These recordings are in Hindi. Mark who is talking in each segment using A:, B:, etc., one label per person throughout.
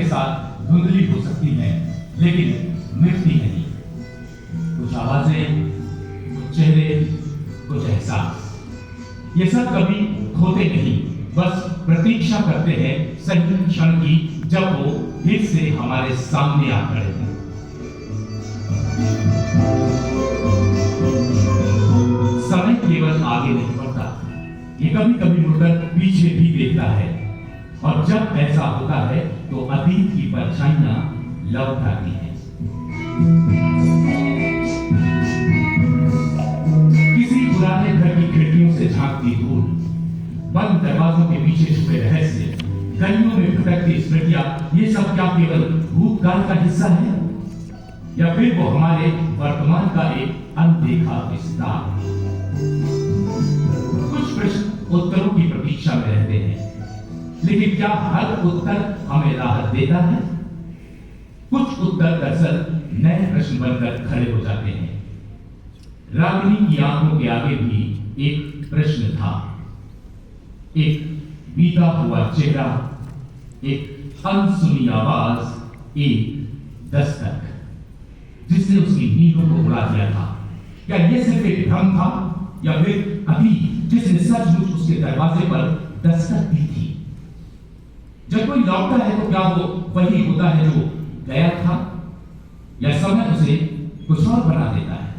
A: के साथ धुंधली हो सकती हैं, लेकिन मिटती नहीं। कुछ आवाजें, कुछ चेहरे, कुछ एहसास, ये सब कभी खोते नहीं, बस प्रतीक्षा करते हैं सही क्षण की, जब वो फिर से हमारे सामने आ खड़े हैं। समय केवल आगे नहीं बढ़ता, ये कभी कभी मुड़कर पीछे भी देखता है, और जब ऐसा होता है तो अतीत की परछाइयां लौट आती हैं। किसी पुराने घर की खिड़कियों से झांकती धूल, बंद दरवाजों के पीछे छुपे रहस्य, गलियों में भटकती स्मृतियां, ये सब क्या केवल भूतकाल का हिस्सा है, या फिर वो हमारे वर्तमान का एक अनदेखा विस्तार? कुछ प्रश्न उत्तरों की प्रतीक्षा में रहते हैं, लेकिन क्या हर उत्तर हमें राहत देता है? कुछ उत्तर दरअसल नए प्रश्न बनकर खड़े हो जाते हैं। रागिनी की आंखों के आगे भी एक प्रश्न था, एक बीता हुआ चेहरा, एक अनसुनी आवाज, एक दस्तक जिसने उसकी नींदों को उड़ा दिया था। क्या यह सिर्फ एक भ्रम था, या फिर अतीत जिसने सचमुच उसके दरवाजे पर दस्तक दी थी? जब कोई लौटता है तो क्या वो वही होता है जो गया था, या समय उसे कुछ और बना देता है?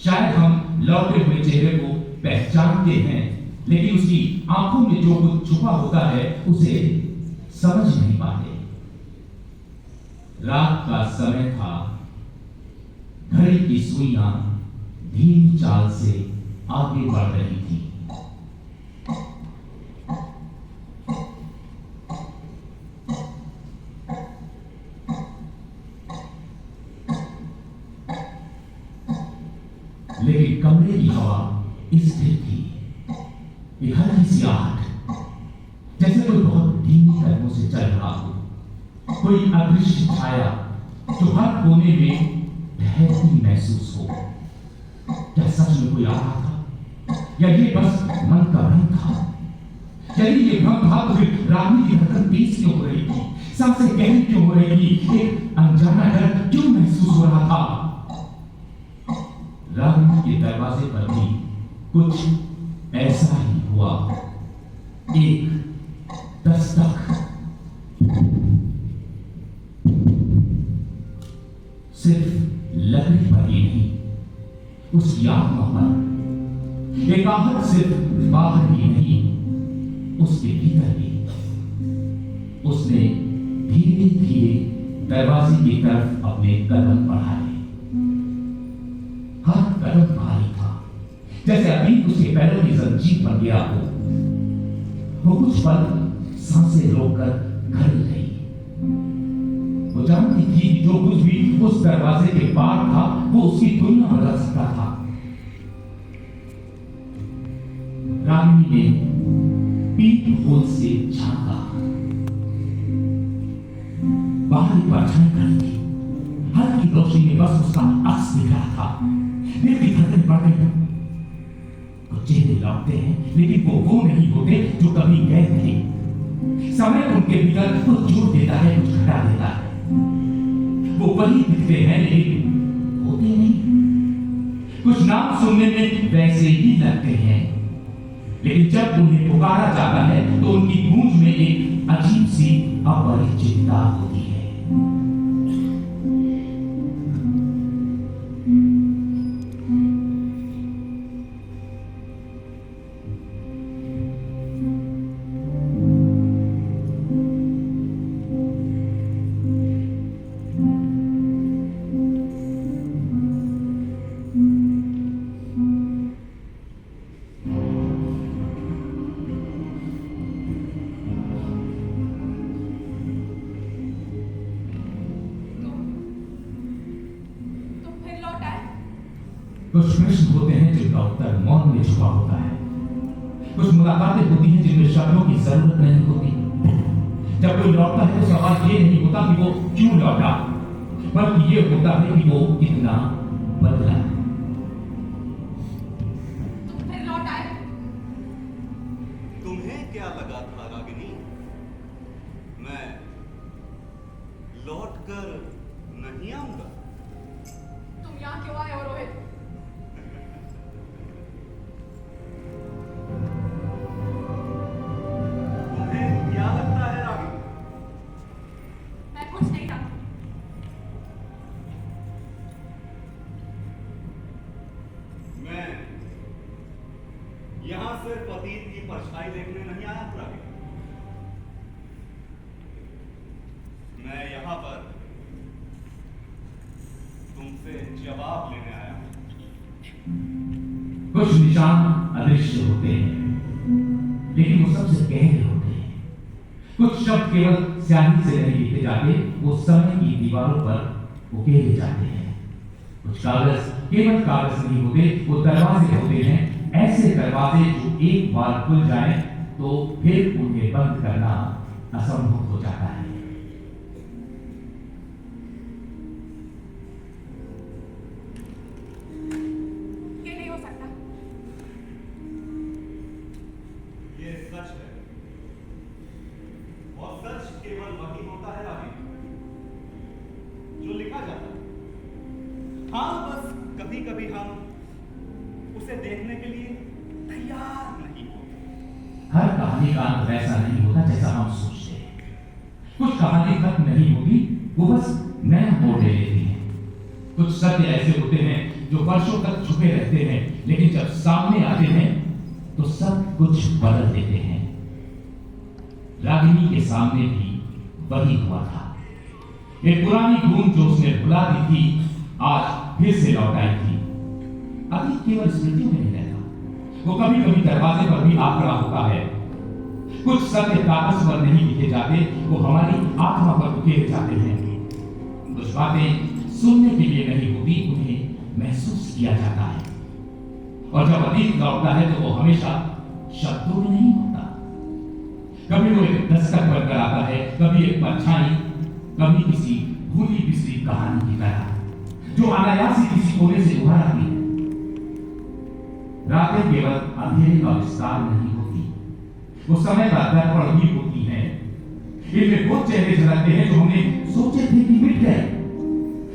A: शायद हम लौटे हुए चेहरे को पहचानते हैं, लेकिन उसकी आंखों में जो कुछ छुपा होता है उसे समझ नहीं पाते। रात का समय था, घड़ी की सुइयां धीमी चाल से आगे बढ़ रही थी। लेकिन कमरे की हवा स्थिर थी, एक हल्की सी आहट, जैसे कोई बहुत धीमी कदमों से चल रहा हो, कोई अदृश्य छाया जो हर कोने में ठहरती महसूस हो। क्या सच में कोई आ रहा था, या ये बस मन का भ्रम था? यदि ये भ्रम था तो फिर रागिनी की धड़कन तेज क्यों हो रही थी, सांसें गहरी क्यों हो रही थी, एक अनजाना डर क्यों महसूस हो रहा था? रागिनी के दरवाजे पर भी कुछ ऐसा ही हुआ, एक दस्तक, सिर्फ लकड़ी पर ही नहीं, उसकी आत्मा पर एक आहट, सिर्फ बाहर ही नहीं, उसके भीतर भी। उसने धीरे धीरे दरवाजे की तरफ अपने कदम बढ़ाए। हर कदम भारी था, जैसे अभी उसके पैरों की जंजीर बन गया हो। वो कुछ पल सांसें रोककर खड़ी रही। वो जानती थी कि जो कुछ भी उस दरवाजे के पार था वो उसकी दुनिया बदल सकता था। रागिनी ने पीठ होल से झांका। बाहर एक परछाई खड़ी थी, हल्की रोशनी में बस उसका अक्स दिख रहा था। दिल की धड़कन बढ़ गई। कुछ चेहरे लौटते हैं, लेकिन वो नहीं होते जो कभी गए थे। समय उनके भीतर कुछ जोड़ देता है, कुछ घटा देता है। वो वही दिखते हैं, लेकिन होते नहीं। कुछ नाम सुनने में वैसे ही लगते हैं, लेकिन जब उन्हें पुकारा जाता है तो उनकी गूंज में एक अजीब सी अपरिचितता होती है। कुछ प्रश्न होते हैं जिनका उत्तर मौन में छुपा होता है। कुछ मुलाकातें होती हैं जिनमें शब्दों की जरूरत नहीं होती। जब कोई लौटता है तो सवाल ये नहीं होता कि वो क्यों लौटा, बल्कि ये होता है कि वो कितना बदला।
B: तुम फिर लौट आए।
C: तुम्हें क्या लगा था रागिनी, मैं परछाई देखने नहीं आया हूं रागिनी। मैं यहां पर तुमसे जवाब लेने आया हूं।
A: कुछ निशान अदृश्य होते हैं, लेकिन वो सबसे गहरे होते हैं। कुछ शब्द केवल स्याही से नहीं लिखे जाते, वो समय की दीवारों पर उकेरे जाते हैं। कुछ कागज केवल कागज नहीं होते, वो दरवाजे होते हैं, ऐसे दरवाजे जो एक बार खुल जाएं तो फिर उन्हें बंद करना असंभव हो जाता है।
B: ये नहीं हो सकता।
C: ये सच है, और सच केवल वही होता है रागिनी जो लिखा जाता है। हाँ, बस कभी कभी हम उसे देखने के लिए तैयार नहीं होते।
A: हर कहानी का अंत वैसा नहीं होता जैसा हम सोचते हैं। कुछ कहानी खत्म नहीं होती, वो बस नया मोड़ ले लेती है। कुछ सत्य ऐसे होते हैं जो वर्षों तक छुपे रहते हैं, लेकिन जब सामने आते हैं तो सब कुछ बदल देते हैं। रागिनी के सामने भी वही हुआ था। एक पुरानी गूंज जो उसने भुला दी थी, आज फिर से लौट आई थी। अतीत केवल स्मृतियों में नहीं रहता, वो कभी कभी दरवाजे पर भी आंकड़ा होता है। कुछ सत्य कागज पर नहीं लिखे जाते, वो हमारी आत्मा पर उकेरे जाते हैं। कुछ बातें सुनने के लिए नहीं होती, उन्हें महसूस किया जाता है। और जब अतीत लौटता है तो वो हमेशा शब्दों में नहीं होता। कभी वो एक दस्तक बनकर आता है, कभी एक परछाई, कभी किसी भूली बिसरी कहानी की तरह जो अनायास ही किसी कोने से उभर आती है। रातें केवल अंधेरे का विस्तार नहीं होती, वो समय का दर्पण भी होती है। इनमें वो चेहरे झलकते हैं जो हमने सोचे थे कि मिट गए,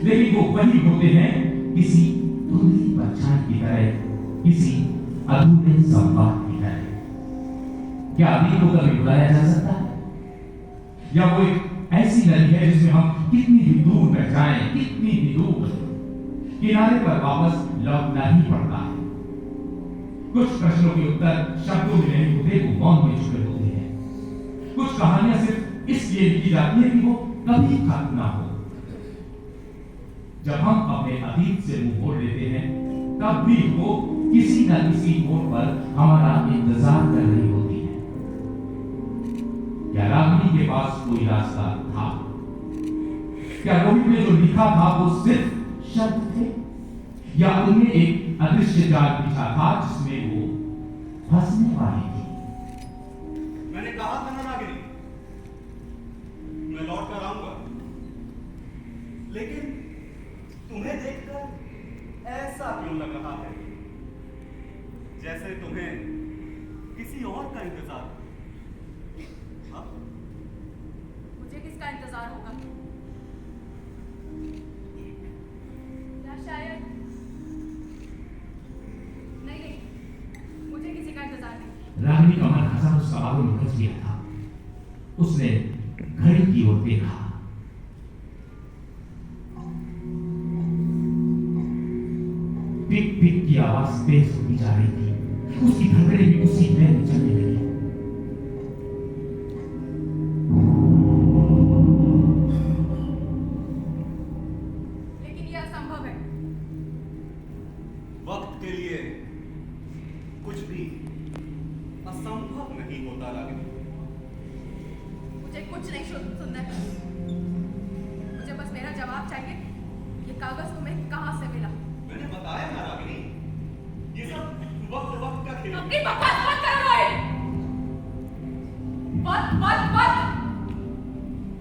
A: लेकिन वो वही होते हैं, किसी धुंधली परछाई की तरह, किसी अधूरे संवाद की तरह। क्या अतीत को कभी बुलाया जा सकता है? या वो एक ऐसी नदी है जिसमें हम कितनी भी दूर बह जाएं, कितनी भी दूर, किनारे पर वापस लौटना ही पड़ता है। कुछ प्रश्नों के उत्तर शब्दों में नहीं होते, वो मौन में छुपे होते हैं। कुछ कहानियां सिर्फ इसलिए लिखी जाती है कि वो कभी खत्म ना हो। जब हम अपने अतीत से मुंह मोड़ लेते हैं, तब भी वो किसी न किसी मोड़ पर हमारा इंतजार कर रही होती है। क्या रागिनी के पास कोई रास्ता था? क्या रोहित ने जो लिखा था वो सिर्फ शब्द थे, या उनमें एक अदृश्य जाल बिछा था जिसमें वो फंसने वाली थी?
C: मैंने कहा था ना रागिनी, मैं लौट कर आऊंगा, लेकिन तुम्हें देखकर ऐसा क्यों लग रहा है जैसे तुम्हें किसी और का इंतजार हो? हाँ?
B: मुझे किसका इंतजार होगा? या शायद नहीं, मुझे किसी का इंतजार नहीं।
A: रागिनी का मन हजारों सवालों में उलझ गया था। उसने घड़ी की ओर देखा। टिक टिक की आवाज तेज होती जा रही थी, उसकी धड़कनें भी उसी लय में चलने लगी।
B: लेकिन यह असंभव है।
C: वक्त के लिए कुछ भी असंभव नहीं होता रागिनी।
B: मुझे कुछ नहीं सुनना है। मुझे बस मेरा जवाब चाहिए। ये कागज तुम्हें कहां से मिला?
C: मैंने बताया ना रागिनी, ये सब वक्त का खेल है।
B: अपनी बकवास मत करो रोहित।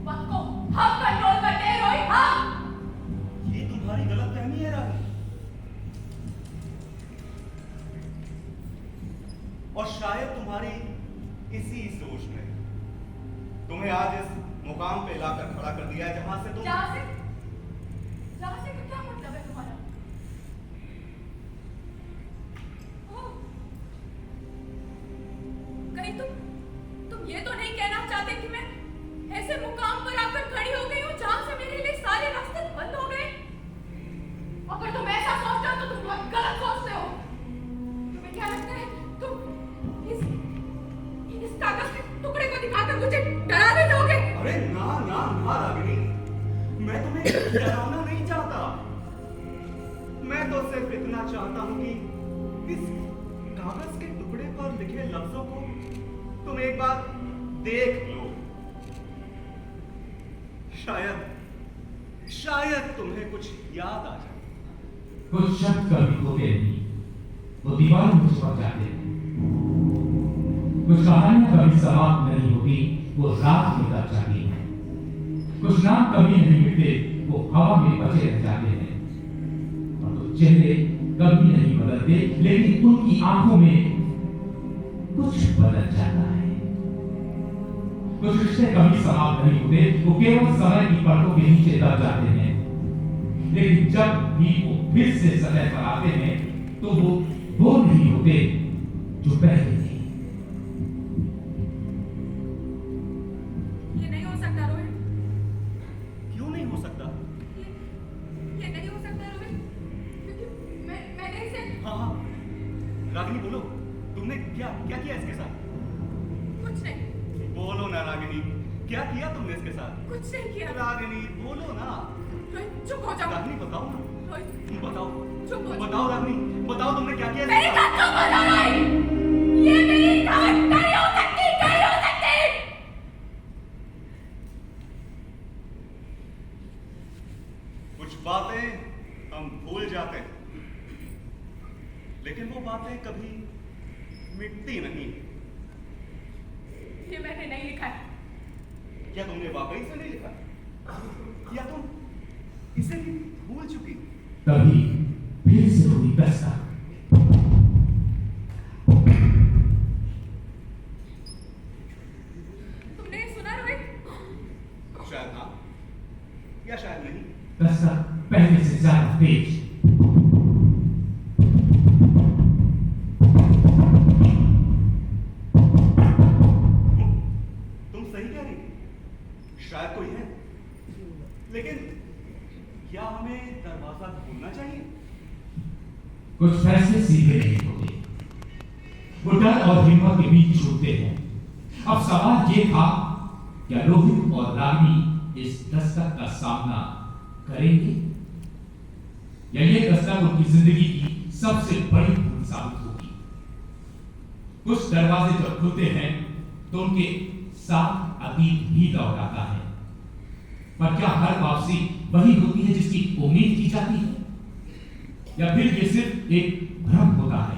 B: वक्त को हम कंट्रोल करते हैं रोहित, हम।
C: ये तुम्हारी गलतफहमी है रागिनी, और शायद तुम्हारी इसी सोच ने तुम्हें आज इस मुकाम पे लाकर खड़ा कर दिया है जहां से तुम
B: जहां से क्या मतलब है तुम्हारा? कहीं तुम ये तो नहीं कहना चाहते कि मैं
C: मैं तो सिर्फ इतना चाहता हूं कि इस कागज के टुकड़े पर लिखे लफ्जों को तुम एक बार देख लो। शायद तुम्हें कुछ याद आ जाए।
A: कुछ शब्द कभी होते नहीं, वो दीवार में चिपक जाते हैं। कुछ कहानियां कभी समाप्त नहीं होती, वो रात में दब जाती हैं। कुछ नाम कभी नहीं मिलते, वो हवा में बचे रह जाते हैं। और कुछ चेहरे कभी नहीं बदलते, लेकिन उनकी आंखों में कुछ बदल जाता है। कुछ रिश्ते कभी समाप्त नहीं होते, वो केवल समय की परतों के नीचे दब जाते हैं। लेकिन जब भी वो फिर से सतह पर आते हैं तो वो नहीं होते जो पहले थे।
B: ये नहीं हो सकता रोहित।
C: क्यों नहीं हो सकता?
B: ये नहीं हो सकता रोहित, क्योंकि मैंने इसे
C: हाँ, रागिनी बोलो, तुमने क्या किया इसके साथ?
B: कुछ नहीं।
C: बोलो ना रागिनी, क्या किया तुमने इसके साथ?
B: कुछ नहीं किया।
C: रागिनी बोलो ना।
B: रोहित चुप हो जाओ।
C: रागिनी बताओ ना।
B: रोहित
C: बताओ,
B: चुप हो जाओ।
C: बताओ रागिनी, बताओ तुमने क्या किया
B: मेरी
C: इसके साथ?
B: बात सुनो रोहित, ये मेरी समझ नहीं हो सकती।
C: कुछ बातें हम भूल जाते हैं, लेकिन वो बातें कभी मिटती नहीं।
B: ये मैंने नहीं लिखा है।
C: क्या तुमने वाकई से नहीं लिखा? या तुम इसे भी भूल चुकी?
A: कभी फिर से हुई दस्तक।
B: तुमने सुना रोहित?
C: शायद हाँ या शायद नहीं।
A: दस्तक पहले से ज्यादा तेज।
C: तुम सही कह रही, शायद कोई है, लेकिन क्या हमें दरवाजा खोलना चाहिए?
A: कुछ फैसले सीधे नहीं होते, वो डर और हिम्मत के बीच छूटते हैं। अब सवाल ये था, क्या रोहित और रागिनी इस दस्तक का सामना करेंगे, या ये दस्तक उनकी जिंदगी की सबसे बड़ी भूल साबित होगी। कुछ दरवाजे जब खुलते हैं तो उनके साथ अतीत भी दौड़ आता है, पर क्या हर वापसी वही होती है जिसकी उम्मीद की जाती है, या फिर ये सिर्फ एक भ्रम होता है,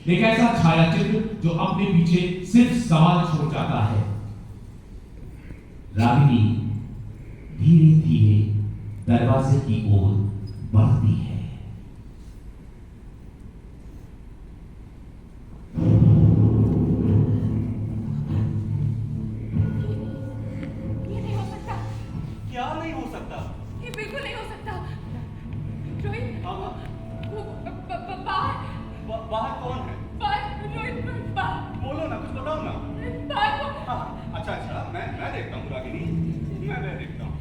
A: एक ऐसा छायाचित्र जो अपने पीछे सिर्फ सवाल छोड़ जाता है। रागिनी धीरे धीरे दरवाजे की ओर बढ़ती है।
B: ये नहीं हो सकता।
C: क्या नहीं हो सकता?
B: ये बिल्कुल नहीं हो सकता। रोहित
C: हाँ,
B: वो बाहर
C: बाहर कौन है?
B: रोहित बाहर
C: बोलो ना, कुछ बताओ ना।
B: बाहर
C: हाँ, अच्छा, मैं देखता हूँ रागिनी, मैं देखता हूँ।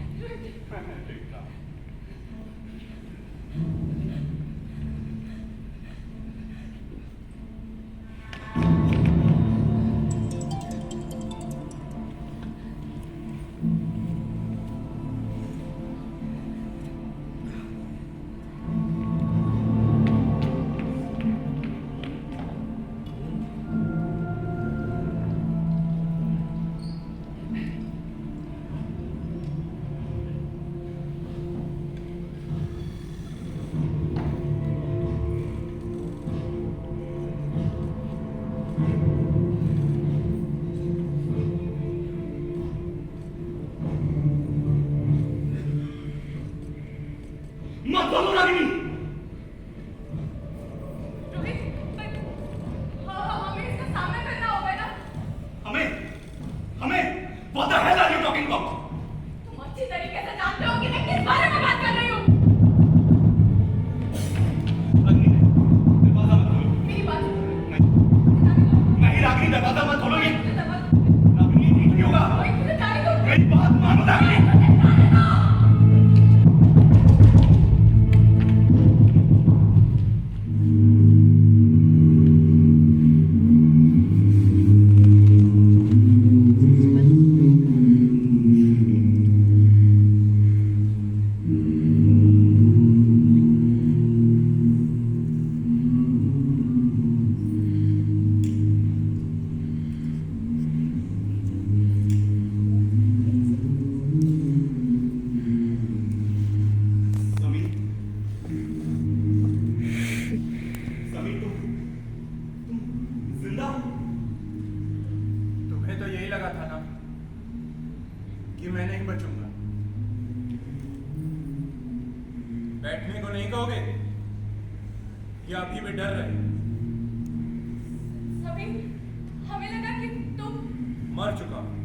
C: मत बोलो रागिनी।
B: रोहित हमें इसका सामना करना होगा ना।
C: हमें what the hell are you talking about?
B: तुम अच्छी तरीके से जानते हो कि मैं किस बारे में बात कर रही हूँ।
C: रागिनी, दरवाजा मत खोलो।
B: मेरी बात
C: नहीं रागिनी, दरवाजा मत खोलो। ये रागिनी, ये ठीक नहीं होगा। मेरी बात मानो रागिनी। जिंदा हूं।
D: तुम्हें तो यही लगा था ना कि मैं नहीं बचूंगा। बैठने को नहीं कहोगे या अभी भी डर रहे?
B: सभी हमें लगा कि तुम
D: मर चुका हूं।